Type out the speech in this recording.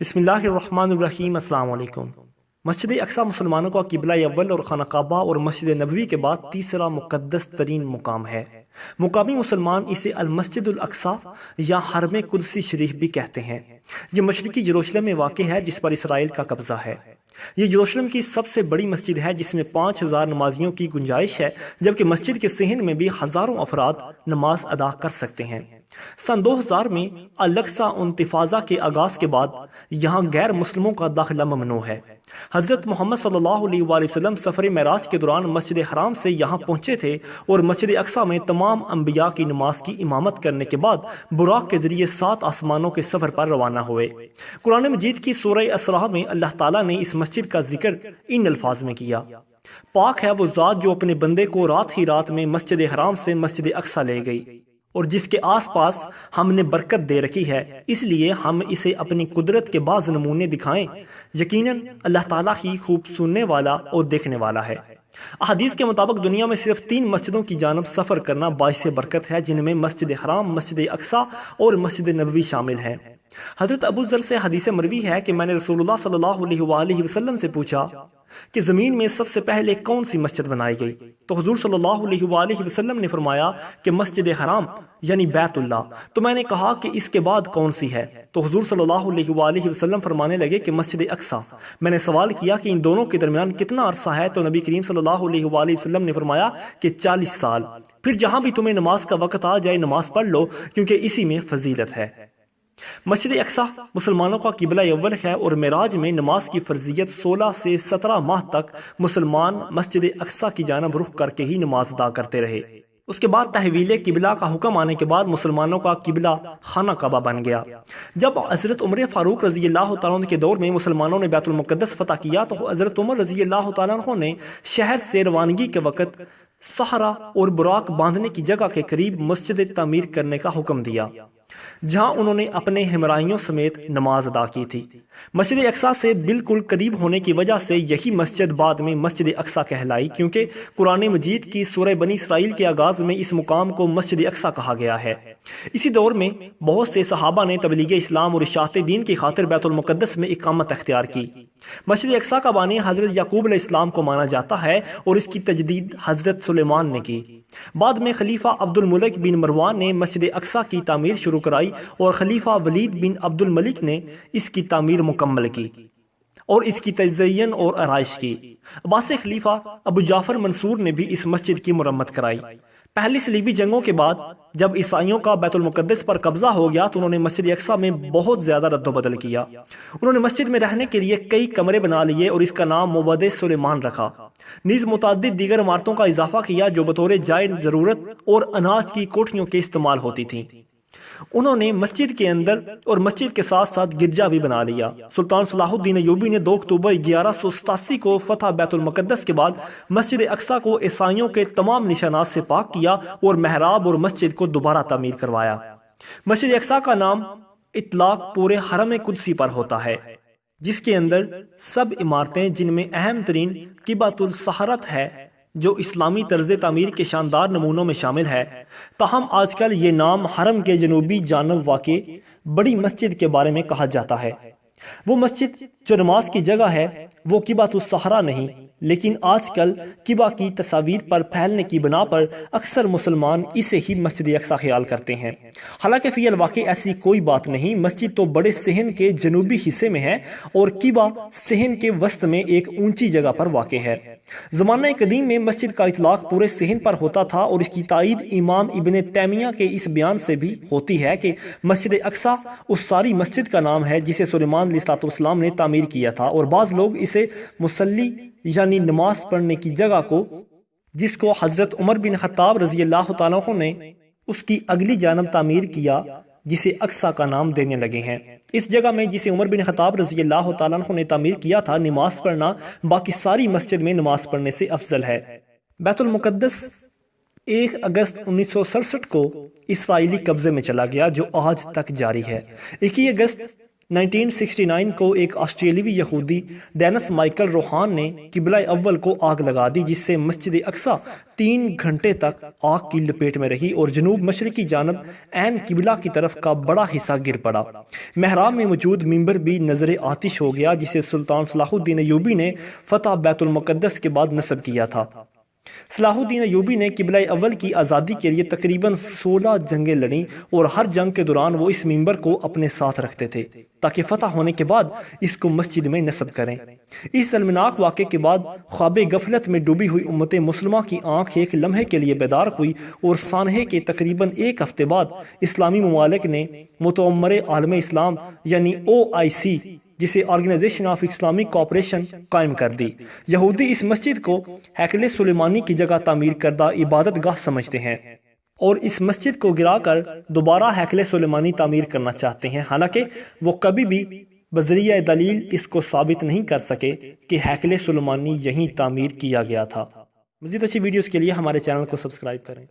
بسم اللہ الرحمن الرحیم۔ السلام علیکم۔ مسجد اقصی مسلمانوں کا قبلہ اول اور خانہ کعبہ اور مسجد نبوی کے بعد تیسرا مقدس ترین مقام ہے۔ مقامی مسلمان اسے المسجد الاقصی یا حرم قدسی شریف بھی کہتے ہیں۔ یہ مشرقی یروشلم میں واقع ہے جس پر اسرائیل کا قبضہ ہے۔ یہ یروشلم کی سب سے بڑی مسجد ہے جس میں 5000 نمازیوں کی گنجائش ہے، جبکہ مسجد کے صحن میں بھی ہزاروں افراد نماز ادا کر سکتے ہیں۔ سن 2000 میں الاقصی انتفاضہ کے آغاز کے بعد یہاں غیر مسلموں کا داخلہ ممنوع ہے۔ حضرت محمد صلی اللہ علیہ وآلہ وسلم سفر معراج کے دوران مسجد حرام سے یہاں پہنچے تھے اور مسجد اقصی میں تمام انبیاء کی نماز کی امامت کرنے کے بعد براق کے ذریعے 7 آسمانوں کے سفر پر روانہ ہوئے۔ قرآن مجید کی سورہ اسراء میں اللہ تعالیٰ نے اس مسجد کا ذکر ان الفاظ میں کیا: پاک ہے وہ ذات جو اپنے بندے کو رات ہی رات میں مسجد حرام سے مسجد اقصی لے گئی اور جس کے آس پاس ہم نے برکت دے رکھی ہے، اس لیے ہم اسے اپنی قدرت کے بعض نمونے دکھائیں۔ یقیناً اللہ تعالیٰ ہی خوب سننے والا اور دیکھنے والا ہے۔ احادیث کے مطابق دنیا میں صرف 3 مسجدوں کی جانب سفر کرنا باعث برکت ہے، جن میں مسجد حرام، مسجد اقصی اور مسجد نبوی شامل ہیں۔ حضرت ابو ذر سے حدیث مروی ہے کہ میں نے رسول اللہ صلی اللہ علیہ وآلہ وسلم سے پوچھا کہ زمین میں سب سے پہلے کون سی مسجد بنائی گئی؟ تو حضور صلی اللہ علیہ وآلہ وسلم نے فرمایا کہ مسجد حرام یعنی بیت اللہ۔ تو میں نے کہا کہ اس کے بعد کون سی ہے؟ تو حضور صلی اللہ علیہ وآلہ وسلم فرمانے لگے کہ مسجد اقصی۔ میں نے سوال کیا کہ ان دونوں کے درمیان کتنا عرصہ ہے؟ تو نبی کریم صلی اللہ علیہ وآلہ وسلم نے فرمایا کہ 40 سال۔ پھر جہاں بھی تمہیں نماز کا وقت آ جائے نماز پڑھ لو، کیونکہ اسی میں فضیلت ہے۔ مسجد اقصی مسلمانوں کا قبلہ اول ہے اور معراج میں نماز کی فرضیت 16 سے 17 ماہ تک مسلمان مسجد اقصی کی جانب رخ کر کے ہی نماز ادا کرتے رہے۔ اس کے بعد تحویل قبلہ کا حکم آنے کے بعد مسلمانوں کا قبلہ خانہ کعبہ بن گیا۔ جب حضرت عمر فاروق رضی اللہ تعالیٰ عنہ کے دور میں مسلمانوں نے بیت المقدس فتح کیا تو حضرت عمر رضی اللہ تعالیٰ عنہ نے شہر سے روانگی کے وقت صحرا اور براق باندھنے کی جگہ کے قریب مسجد تعمیر کرنے کا حکم دیا، جہاں انہوں نے اپنے ہمراہیوں سمیت نماز ادا کی تھی۔ مسجد اقصی سے بالکل قریب ہونے کی وجہ سے یہی مسجد بعد میں مسجد اقصی کہلائی، کیونکہ قرآن مجید کی سورہ بنی اسرائیل کے آغاز میں اس مقام کو مسجد اقصی کہا گیا ہے۔ اسی دور میں بہت سے صحابہ نے تبلیغ اسلام اور اشاعت دین کی خاطر بیت المقدس میں اقامت اختیار کی۔ مسجد اقصی کا بانی حضرت یعقوب علیہ السلام کو مانا جاتا ہے اور اس کی تجدید حضرت سلیمان نے کی۔ بعد میں خلیفہ عبد الملک بن مروان نے مسجد اقصی کی تعمیر شروع کرائی اور خلیفہ ولید بن عبد الملک نے اس کی تعمیر مکمل کی اور اس کی تزئین اور آرائش کی۔ عباسی خلیفہ ابو جعفر منصور نے بھی اس مسجد کی مرمت کرائی۔ پہلی صلیبی جنگوں کے بعد جب عیسائیوں کا بیت المقدس پر قبضہ ہو گیا تو انہوں نے مسجد اقصی میں بہت زیادہ رد و بدل کیا۔ انہوں نے مسجد میں رہنے کے لیے کئی کمرے بنا لیے اور اس کا نام موبد سلیمان رکھا۔ نیز متعدد دیگر عمارتوں کا اضافہ کیا جو بطور جائے ضرورت اور اناج کی کوٹھیوں کے استعمال ہوتی تھیں۔ انہوں نے مسجد کے اندر اور مسجد کے ساتھ ساتھ گرجا بھی بنا لیا۔ سلطان صلاح الدین ایوبی نے 2 اکتوبر 1187 کو فتح بیت المقدس کے بعد مسجد اقصی کو عیسائیوں کے تمام نشانات سے پاک کیا اور محراب اور مسجد کو دوبارہ تعمیر کروایا۔ مسجد اقصی کا نام اطلاق پورے حرم قدسی پر ہوتا ہے، جس کے اندر سب عمارتیں جن میں اہم ترین قبۃ الصخرۃ ہے جو اسلامی طرز تعمیر کے شاندار نمونوں میں شامل ہے۔ تاہم آج کل یہ نام حرم کے جنوبی جانب واقع بڑی مسجد کے بارے میں کہا جاتا ہے۔ وہ مسجد جو نماز کی جگہ ہے وہ قبۃ الصخرہ نہیں، لیکن آج کل قبہ کی تصاویر پر پھیلنے کی بنا پر اکثر مسلمان اسے ہی مسجد اقصی خیال کرتے ہیں، حالانکہ فی الواقع ایسی کوئی بات نہیں۔ مسجد تو بڑے صحن کے جنوبی حصے میں ہے اور قبہ صحن کے وسط میں ایک اونچی جگہ پر واقع ہے۔ زمانہ قدیم میں مسجد کا اطلاق پورے صحن پر ہوتا تھا اور اس کی تائید امام ابن تیمیہ کے اس بیان سے بھی ہوتی ہے کہ مسجد اقصی اس ساری مسجد کا نام ہے جسے سلیمان علیہ السلام نے تعمیر کیا تھا، اور بعض لوگ اسے مصلی یعنی نماز پڑھنے کی جگہ کو، جس کو حضرت عمر بن خطاب رضی اللہ تعالیٰ عنہ نے اس کی اگلی جانب تعمیر کیا، جسے اقصی کا نام دینے لگے ہیں۔ اس جگہ میں جسے عمر بن خطاب رضی اللہ تعالیٰ عنہ نے تعمیر کیا تھا، نماز پڑھنا باقی ساری مسجد میں نماز پڑھنے سے افضل ہے۔ بیت المقدس 1 اگست 1967 کو اسرائیلی قبضے میں چلا گیا، جو آج تک جاری ہے۔ 21 اگست 1969 کو ایک آسٹریلوی یہودی ڈینس مائیکل روہان نے قبلہ اول کو آگ لگا دی، جس سے مسجد اقصی 3 گھنٹے تک آگ کی لپیٹ میں رہی اور جنوب مشرقی جانب عین قبلہ کی طرف کا بڑا حصہ گر پڑا۔ محراب میں موجود ممبر بھی نظر آتش ہو گیا، جسے سلطان صلاح الدین ایوبی نے فتح بیت المقدس کے بعد نصب کیا تھا۔ صلاح الدین ایوبی نے قبلہ اول کی آزادی کے لیے تقریباً 16 جنگیں لڑیں اور ہر جنگ کے دوران وہ اس ممبر کو اپنے ساتھ رکھتے تھے تاکہ فتح ہونے کے بعد اس کو مسجد میں نصب کریں۔ اس المناک واقعے کے بعد خواب غفلت میں ڈوبی ہوئی امت مسلمہ کی آنکھ ایک لمحے کے لیے بیدار ہوئی اور سانحے کے تقریباً 1 ہفتے بعد اسلامی ممالک نے متعمر عالم اسلام یعنی OIC، جسے آرگنائزیشن آف اسلامک کوآپریشن، قائم کر دی۔ یہودی اس مسجد کو ہیکل سلیمانی کی جگہ تعمیر کردہ عبادت گاہ سمجھتے ہیں اور اس مسجد کو گرا کر دوبارہ ہیکل سلیمانی تعمیر کرنا چاہتے ہیں، حالانکہ وہ کبھی بھی بذریعہ دلیل اس کو ثابت نہیں کر سکے کہ ہیکل سلیمانی یہیں تعمیر کیا گیا تھا۔ مزید اچھی ویڈیوز کے لیے ہمارے چینل کو سبسکرائب کریں۔